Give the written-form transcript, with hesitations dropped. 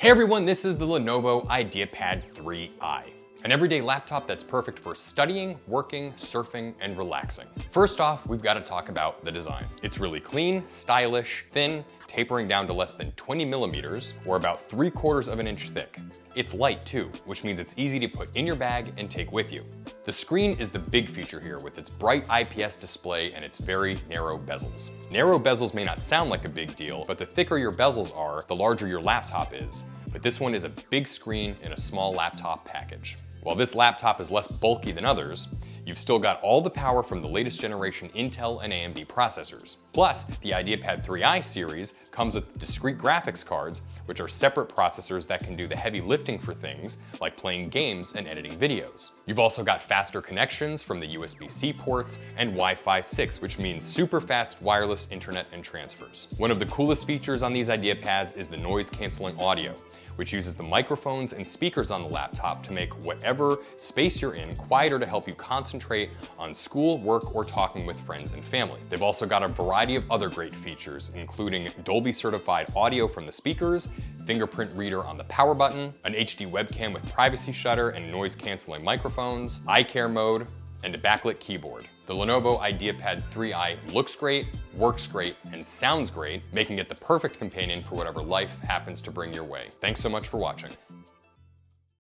Hey everyone, this is the Lenovo IdeaPad 3i. An everyday laptop that's perfect for studying, working, surfing, and relaxing. First off, we've got to talk about the design. It's really clean, stylish, thin, tapering down to less than 20 millimeters, or about 3/4 of an inch thick. It's light too, which means it's easy to put in your bag and take with you. The screen is the big feature here with its bright IPS display and its very narrow bezels. Narrow bezels may not sound like a big deal, but the thicker your bezels are, the larger your laptop is. But this one is a big screen in a small laptop package. While this laptop is less bulky than others, you've still got all the power from the latest generation Intel and AMD processors. Plus, the IdeaPad 3i series comes with discrete graphics cards, which are separate processors that can do the heavy lifting for things like playing games and editing videos. You've also got faster connections from the USB-C ports and Wi-Fi 6, which means super fast wireless internet and transfers. One of the coolest features on these IdeaPads is the noise canceling audio, which uses the microphones and speakers on the laptop to make whatever space you're in quieter to help you concentrate on school, work, or talking with friends and family. They've also got a variety of other great features, including Dolby certified audio from the speakers, fingerprint reader on the power button, an HD webcam with privacy shutter and noise canceling microphones, eye care mode, and a backlit keyboard. The Lenovo IdeaPad 3i looks great, works great, and sounds great, making it the perfect companion for whatever life happens to bring your way. Thanks so much for watching.